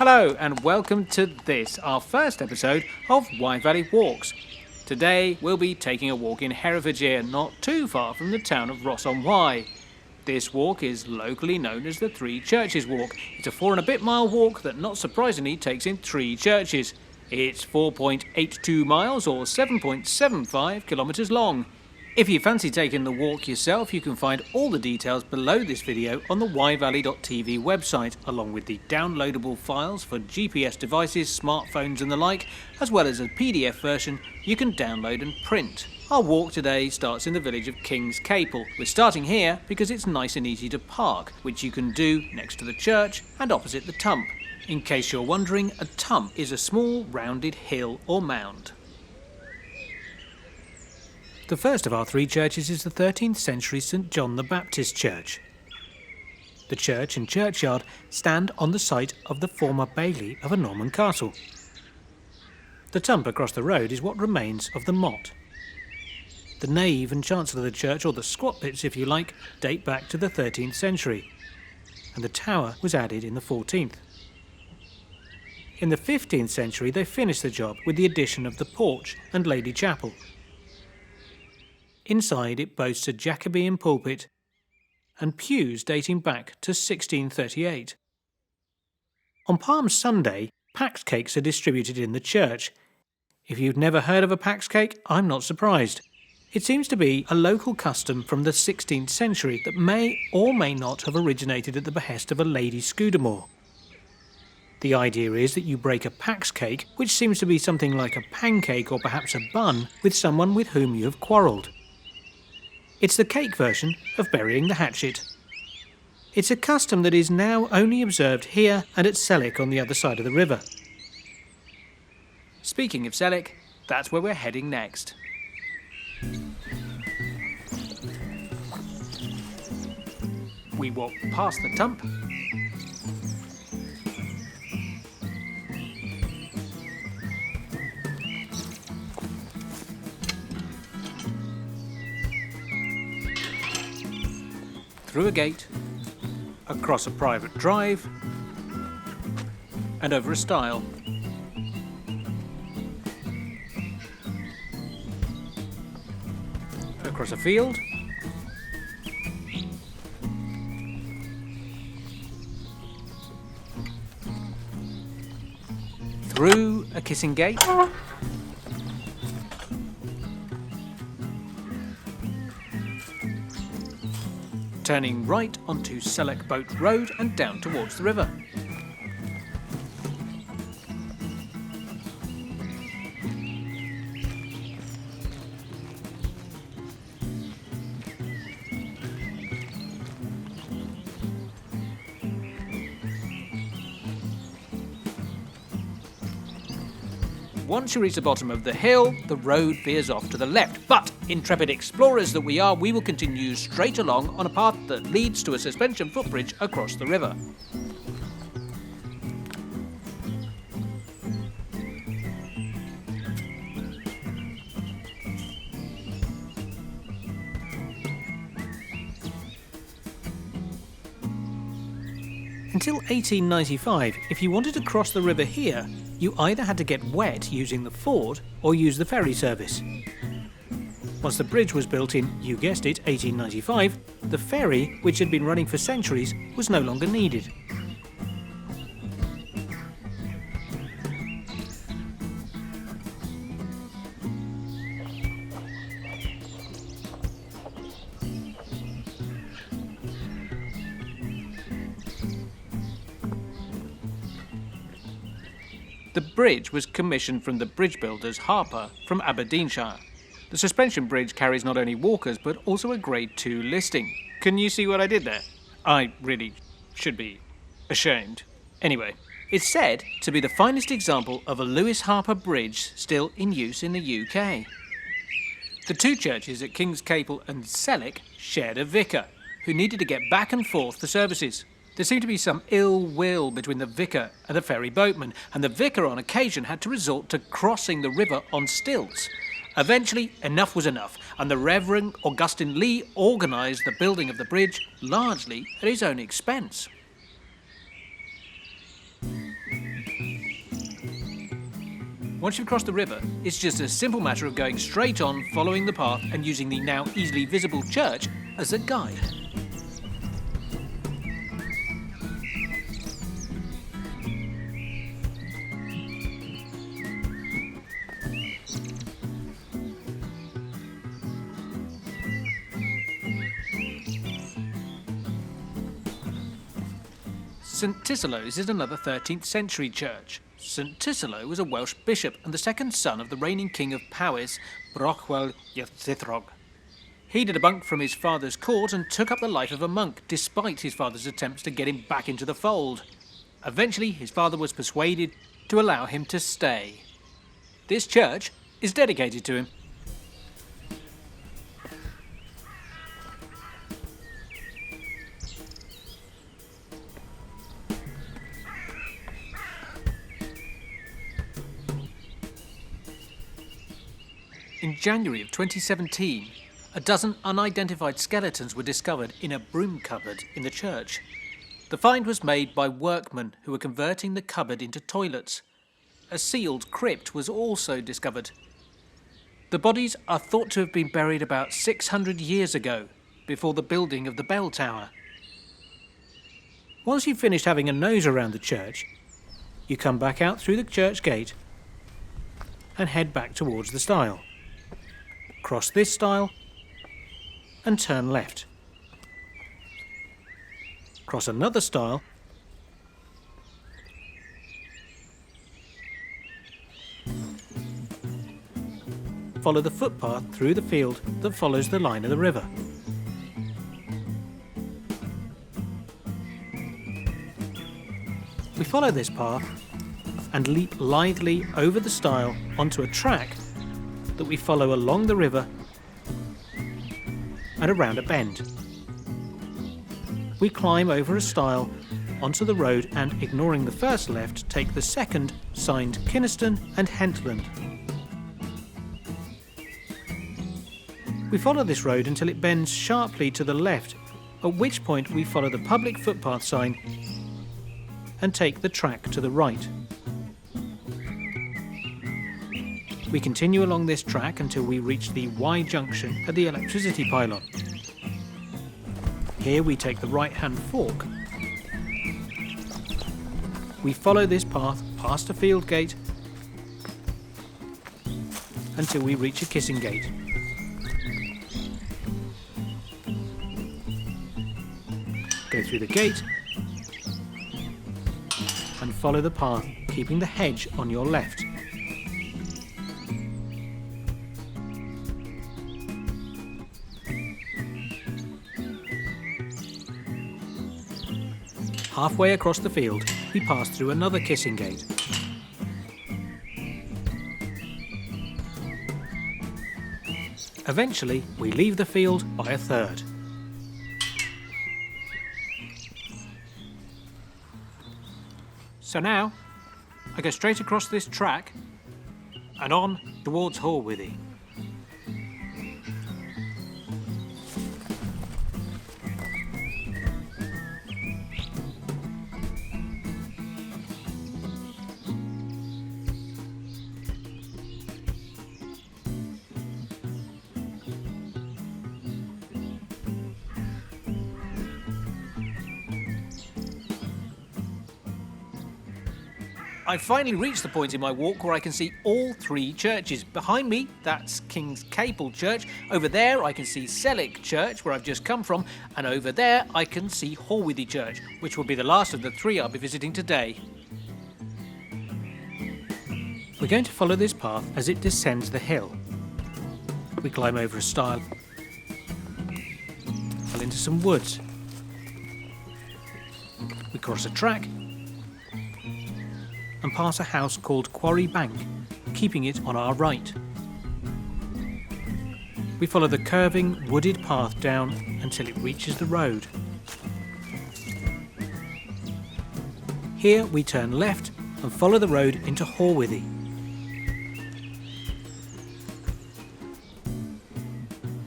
Hello and welcome to this, our first episode of Wye Valley Walks. Today we'll be taking a walk in Herefordshire, not too far from the town of Ross-on-Wye. This walk is locally known as the Three Churches Walk. It's a 4 and a bit mile walk that not surprisingly takes in 3 churches. It's 4.82 miles or 7.75 kilometres long. If you fancy taking the walk yourself, you can find all the details below this video on the WyeValley.TV website, along with the downloadable files for GPS devices, smartphones and the like, as well as a PDF version you can download and print. Our walk today starts in the village of King's Caple. We're starting here because it's nice and easy to park, which you can do next to the church and opposite the tump. In case you're wondering, a tump is a small rounded hill or mound. The first of our 3 churches is the 13th century St John the Baptist Church. The church and churchyard stand on the site of the former bailey of a Norman castle. The tump across the road is what remains of the motte. The nave and chancel of the church, or the squat bits if you like, date back to the 13th century, and the tower was added in the 14th. In the 15th century they finished the job with the addition of the porch and Lady Chapel. Inside it boasts a Jacobean pulpit and pews dating back to 1638. On Palm Sunday, pax cakes are distributed in the church. If you've never heard of a pax cake, I'm not surprised. It seems to be a local custom from the 16th century that may or may not have originated at the behest of a Lady Scudamore. The idea is that you break a pax cake, which seems to be something like a pancake or perhaps a bun, with someone with whom you have quarrelled. It's the cake version of burying the hatchet. It's a custom that is now only observed here and at Sellack on the other side of the river. Speaking of Sellack, that's where we're heading next. We walk past the tump, through a gate, across a private drive, and over a stile. Across a field, through a kissing gate, turning right onto Sellack Boat Road and down towards the river. Once you reach the bottom of the hill, the road veers off to the left, but intrepid explorers that we are, we will continue straight along on a path that leads to a suspension footbridge across the river. Until 1895, if you wanted to cross the river here, you either had to get wet using the ford or use the ferry service. Once the bridge was built in, you guessed it, 1895, the ferry, which had been running for centuries, was no longer needed. The bridge was commissioned from the bridge builders Harper from Aberdeenshire. The suspension bridge carries not only walkers but also a Grade 2 listing. Can you see what I did there? I really should be ashamed. Anyway, it's said to be the finest example of a Lewis Harper bridge still in use in the UK. The 2 churches at King's Caple and Sellack shared a vicar, who needed to get back and forth for services. There seemed to be some ill will between the vicar and the ferry boatman, and the vicar on occasion had to resort to crossing the river on stilts. Eventually, enough was enough, and the Reverend Augustine Lee organised the building of the bridge largely at his own expense. Once you've crossed the river, it's just a simple matter of going straight on, following the path and using the now easily visible church as a guide. St Tysillo's is another 13th century church. St Tysillo was a Welsh bishop and the second son of the reigning king of Powys, WyeValley.TV. He did a bunk from his father's court and took up the life of a monk, despite his father's attempts to get him back into the fold. Eventually, his father was persuaded to allow him to stay. This church is dedicated to him. In January of 2017, a dozen unidentified skeletons were discovered in a broom cupboard in the church. The find was made by workmen who were converting the cupboard into toilets. A sealed crypt was also discovered. The bodies are thought to have been buried about 600 years ago, before the building of the bell tower. Once you've finished having a nose around the church, you come back out through the church gate and head back towards the stile. Cross this stile and turn left. Cross another stile follow the footpath through the field that follows the line of the river. We follow this path and leap lithely over the stile onto a track that we follow along the river and around a bend. We climb over a stile onto the road and, ignoring the first left, take the second, signed Kynaston and Hentland. We follow this road until it bends sharply to the left, at which point we follow the public footpath sign and take the track to the right. We continue along this track until we reach the Y junction at the electricity pylon. Here we take the right-hand fork. We follow this path past a field gate until we reach a kissing gate. Go through the gate and follow the path, keeping the hedge on your left. Halfway across the field, we pass through another kissing gate. Eventually, we leave the field by a third. So now, I go straight across this track and on towards Hoarwithy. I finally reached the point in my walk where I can see all three churches. Behind me, that's King's Caple Church. Over there, I can see Sellack Church, where I've just come from. And over there, I can see Hoarwithy Church, which will be the last of the three I'll be visiting today. We're going to follow this path as it descends the hill. We climb over a stile, fell into some woods. We cross a track and pass a house called Quarry Bank, keeping it on our right. We follow the curving, wooded path down until it reaches the road. Here we turn left and follow the road into Hoarwithy.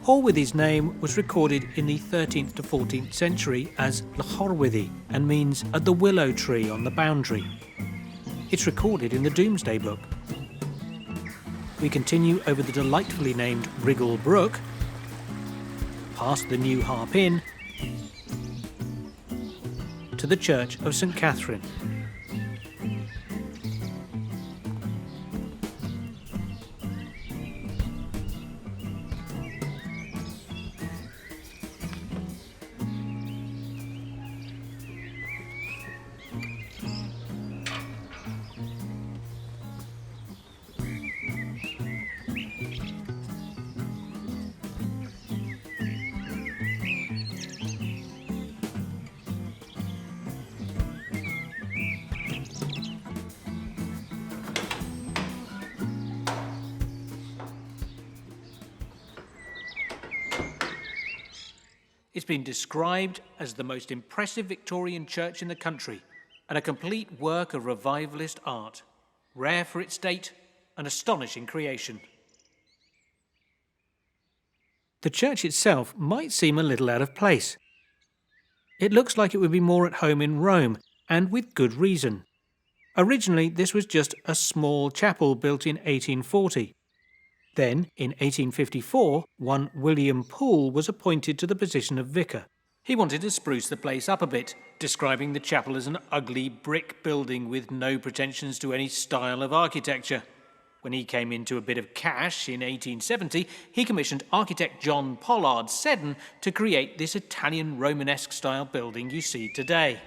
Hoarwithy's name was recorded in the 13th to 14th century as Hoarwithy and means "at the willow tree on the boundary." It's recorded in the Domesday Book. we continue over the delightfully named Wriggle Brook, past the New Harp Inn, to the Church of St Catherine. It's been described as the most impressive Victorian church in the country and a complete work of revivalist art, rare for its date, an astonishing creation. The church itself might seem a little out of place. It looks like it would be more at home in Rome, and with good reason. Originally, this was just a small chapel built in 1840. Then, in 1854, one William Poole was appointed to the position of vicar. He wanted to spruce the place up a bit, describing the chapel as an ugly brick building with no pretensions to any style of architecture. When he came into a bit of cash in 1870, he commissioned architect John Pollard Seddon to create this Italian Romanesque style building you see today.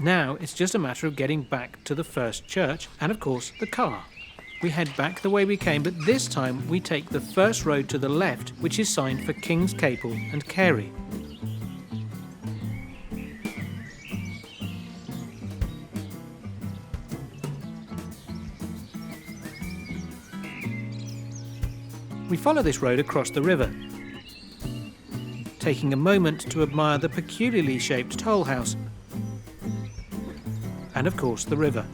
Now it's just a matter of getting back to the first church and, of course, the car. We head back the way we came, but this time we take the first road to the left, which is signed for King's Caple and Carey. We follow this road across the river, taking a moment to admire the peculiarly shaped toll house and, of course, the river.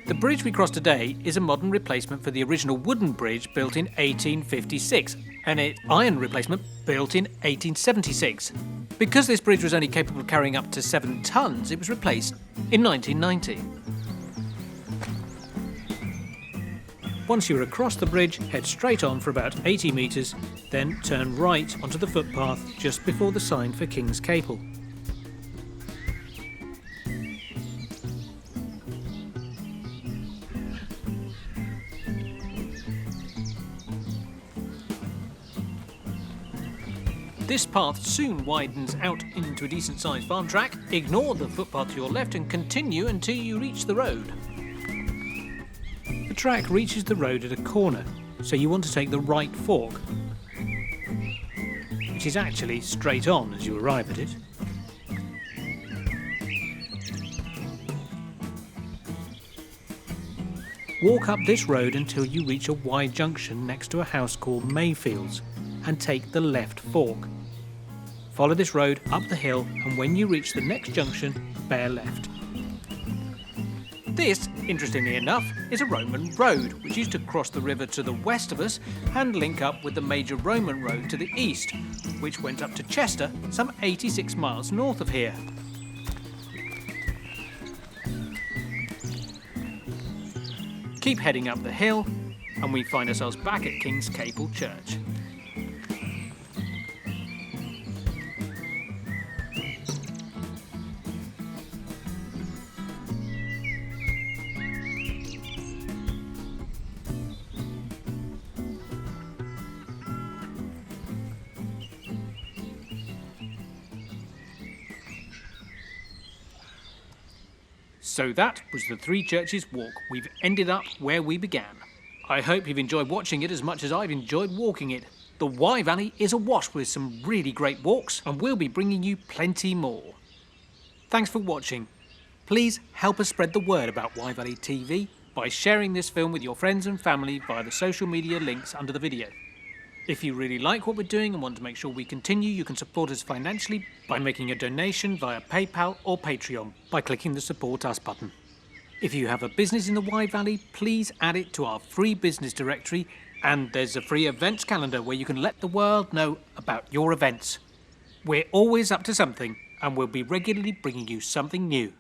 The bridge we cross today is a modern replacement for the original wooden bridge built in 1856, and an iron replacement built in 1876. Because this bridge was only capable of carrying up to 7 tons, it was replaced in 1990. Once you're across the bridge, head straight on for about 80 metres, then turn right onto the footpath just before the sign for King's Caple. This path soon widens out into a decent-sized farm track. Ignore the footpath to your left and continue until you reach the road. The track reaches the road at a corner, so you want to take the right fork, which is actually straight on as you arrive at it. Walk up this road until you reach a Y junction next to a house called Mayfields and take the left fork. Follow this road up the hill, and when you reach the next junction, bear left. This, interestingly enough, is a Roman road, which used to cross the river to the west of us and link up with the major Roman road to the east, which went up to Chester, some 86 miles north of here. Keep heading up the hill, and we find ourselves back at King's Caple Church. So that was the Three Churches walk. We've ended up where we began. I hope you've enjoyed watching it as much as I've enjoyed walking it. The Wye Valley is awash with some really great walks, and we'll be bringing you plenty more. Thanks for watching. Please help us spread the word about WyeValley.TV by sharing this film with your friends and family via the social media links under the video. If you really like what we're doing and want to make sure we continue, you can support us financially by making a donation via PayPal or Patreon by clicking the Support Us button. If you have a business in the Wye Valley, please add it to our free business directory, and there's a free events calendar where you can let the world know about your events. We're always up to something, and we'll be regularly bringing you something new.